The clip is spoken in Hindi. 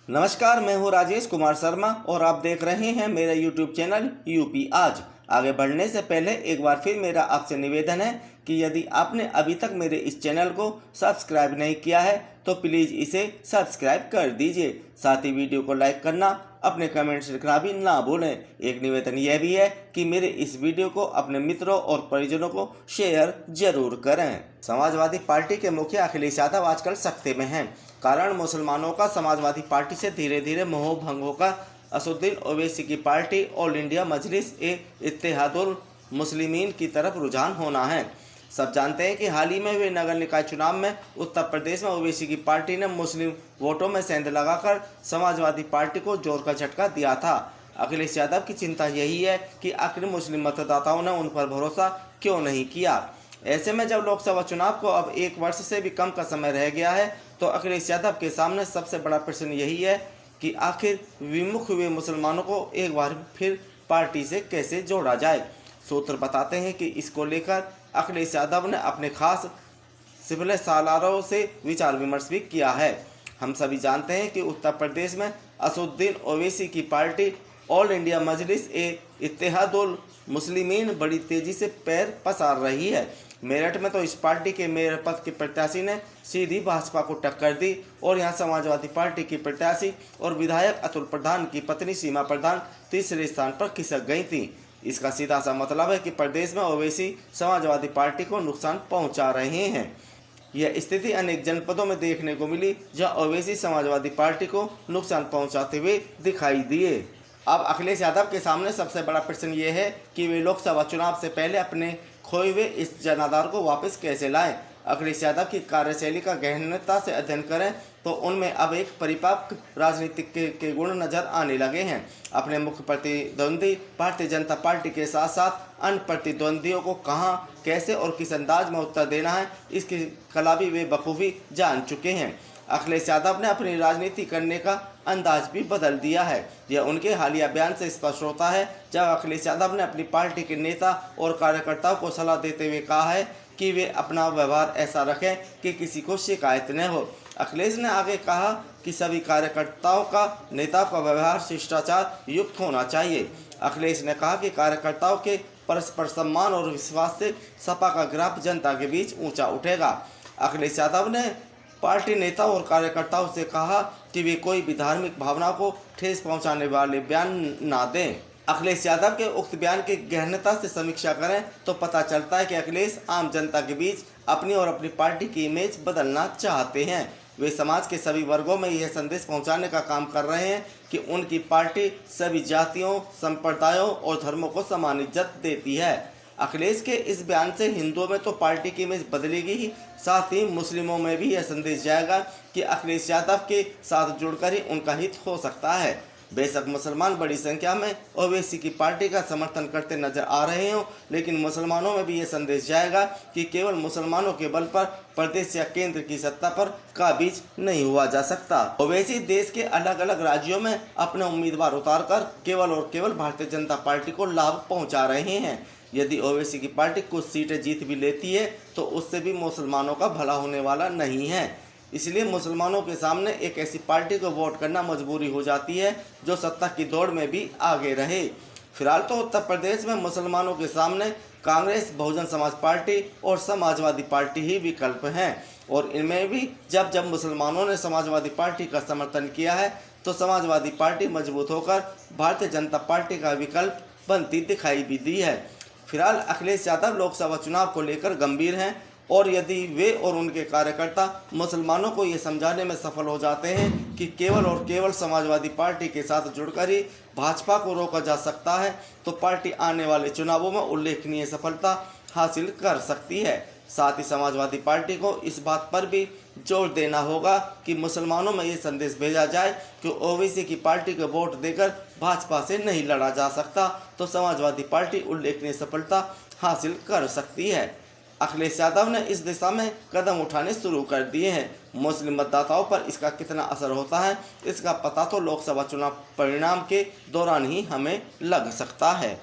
नमस्कार, मैं हूं राजेश कुमार शर्मा और आप देख रहे हैं मेरा यूट्यूब चैनल यूपी आज। आगे बढ़ने से पहले एक बार फिर मेरा आपसे निवेदन है कि यदि आपने अभी तक मेरे इस चैनल को सब्सक्राइब नहीं किया है तो प्लीज़ इसे सब्सक्राइब कर दीजिए। साथ ही वीडियो को लाइक करना, अपने कमेंट्स लिखना भी ना भूलें। एक निवेदन यह भी है कि मेरे इस वीडियो को अपने मित्रों और परिजनों को शेयर जरूर करें। समाजवादी पार्टी के मुखिया अखिलेश यादव आजकल सख्ते में हैं। कारण मुसलमानों का समाजवादी पार्टी से धीरे धीरे मोह भंग होकर असदुद्दीन ओवैसी की पार्टी ऑल इंडिया मजलिस ए इत्तेहादुल मुस्लिमीन की तरफ रुझान होना है। सब जानते हैं कि हाल ही में हुए नगर निकाय चुनाव में उत्तर प्रदेश में ओवैसी की पार्टी ने मुस्लिम वोटों में सेंध लगाकर समाजवादी पार्टी को जोर का झटका दिया था। अखिलेश यादव की चिंता यही है कि आखिर मुस्लिम मतदाताओं ने उन पर भरोसा क्यों नहीं किया। ऐसे में जब लोकसभा चुनाव को अब 1 वर्ष से भी कम का समय रह गया है तो अखिलेश यादव के सामने सबसे बड़ा प्रश्न यही है कि आखिर विमुख हुए मुसलमानों को एक बार फिर पार्टी से कैसे जोड़ा जाए। सूत्र बताते हैं कि इसको लेकर अखिलेश यादव ने अपने खास सिपले सालारों से विचार विमर्श भी किया है। हम सभी जानते हैं कि उत्तर प्रदेश में असदुद्दीन ओवैसी की पार्टी ऑल इंडिया मजलिस ए इत्तेहादुल मुस्लिमीन बड़ी तेजी से पैर पसार रही है। मेरठ में तो इस पार्टी के मेयर पद के प्रत्याशी ने सीधी भाजपा को टक्कर दी और यहां समाजवादी पार्टी की प्रत्याशी और विधायक अतुल प्रधान की पत्नी सीमा प्रधान तीसरे स्थान पर खिसक गई थी। इसका सीधा सा मतलब है कि प्रदेश में ओवैसी समाजवादी पार्टी को नुकसान पहुंचा रहे हैं। यह स्थिति अनेक जनपदों में देखने को मिली जहां ओवैसी समाजवादी पार्टी को नुकसान पहुंचाते हुए दिखाई दिए। अब अखिलेश यादव के सामने सबसे बड़ा प्रश्न ये है कि वे लोकसभा चुनाव से पहले अपने खोए हुए इस जनाधार को वापस कैसे लाएं। अखिलेश यादव की कार्यशैली का गहनता से अध्ययन करें तो उनमें अब एक परिपक्व राजनीतिक के गुण नजर आने लगे हैं। अपने मुख्य प्रतिद्वंदी भारतीय जनता पार्टी के साथ साथ अन्य प्रतिद्वंदियों को कहां, कैसे और किस अंदाज में उत्तर देना है, इसकी कला भी वे बखूबी जान चुके हैं। अखिलेश यादव ने अपनी राजनीति करने का अंदाज भी बदल दिया है। यह उनके हालिया बयान से स्पष्ट होता है जब अखिलेश यादव ने अपनी पार्टी के नेता और कार्यकर्ताओं को सलाह देते हुए कहा है कि वे अपना व्यवहार ऐसा रखें कि किसी को शिकायत न हो। अखिलेश ने आगे कहा कि सभी कार्यकर्ताओं का नेता का व्यवहार शिष्टाचार युक्त होना चाहिए। अखिलेश ने कहा कि कार्यकर्ताओं के परस्पर सम्मान और विश्वास से सपा का ग्राफ जनता के बीच ऊंचा उठेगा। अखिलेश यादव ने पार्टी नेताओं और कार्यकर्ताओं से कहा कि वे कोई भी धार्मिक भावना को ठेस पहुंचाने वाले बयान ना दें। अखिलेश यादव के उक्त बयान की गहनता से समीक्षा करें तो पता चलता है कि अखिलेश आम जनता के बीच अपनी और अपनी पार्टी की इमेज बदलना चाहते हैं। वे समाज के सभी वर्गों में यह संदेश पहुंचाने का काम कर रहे हैं कि उनकी पार्टी सभी जातियों, संप्रदायों और धर्मों को समान इज्जत देती है। अखिलेश के इस बयान से हिंदुओं में तो पार्टी की इमेज बदलेगी ही, साथ ही मुस्लिमों में भी यह संदेश जाएगा कि अखिलेश यादव के साथ जुड़कर ही उनका हित हो सकता है। बेशक मुसलमान बड़ी संख्या में ओवैसी की पार्टी का समर्थन करते नजर आ रहे हों, लेकिन मुसलमानों में भी यह संदेश जाएगा कि केवल मुसलमानों के बल पर प्रदेश या केंद्र की सत्ता पर काबिज नहीं हुआ जा सकता। ओवैसी देश के अलग अलग राज्यों में अपने उम्मीदवार उतारकर केवल और केवल भारतीय जनता पार्टी को लाभ पहुंचा रहे हैं। यदि ओवैसी की पार्टी कुछ सीटें जीत भी लेती है तो उससे भी मुसलमानों का भला होने वाला नहीं है। इसलिए मुसलमानों के सामने एक ऐसी पार्टी को वोट करना मजबूरी हो जाती है जो सत्ता की दौड़ में भी आगे रहे। फिलहाल तो उत्तर प्रदेश में मुसलमानों के सामने कांग्रेस, बहुजन समाज पार्टी और समाजवादी पार्टी ही विकल्प हैं और इनमें भी जब जब मुसलमानों ने समाजवादी पार्टी का समर्थन किया है तो समाजवादी पार्टी मजबूत होकर भारतीय जनता पार्टी का विकल्प बनती दिखाई भी दी है। फिलहाल अखिलेश यादव लोकसभा चुनाव को लेकर गंभीर हैं और यदि वे और उनके कार्यकर्ता मुसलमानों को ये समझाने में सफल हो जाते हैं कि केवल और केवल समाजवादी पार्टी के साथ जुड़कर ही भाजपा को रोका जा सकता है तो पार्टी आने वाले चुनावों में उल्लेखनीय सफलता हासिल कर सकती है। साथ ही समाजवादी पार्टी को इस बात पर भी जोर देना होगा कि मुसलमानों में ये संदेश भेजा जाए कि ओवैसी की पार्टी को वोट देकर भाजपा से नहीं लड़ा जा सकता तो समाजवादी पार्टी उल्लेखनीय सफलता हासिल कर सकती है। अखिलेश यादव ने इस दिशा में कदम उठाने शुरू कर दिए हैं। मुस्लिम मतदाताओं पर इसका कितना असर होता है इसका पता तो लोकसभा चुनाव परिणाम के दौरान ही हमें लग सकता है।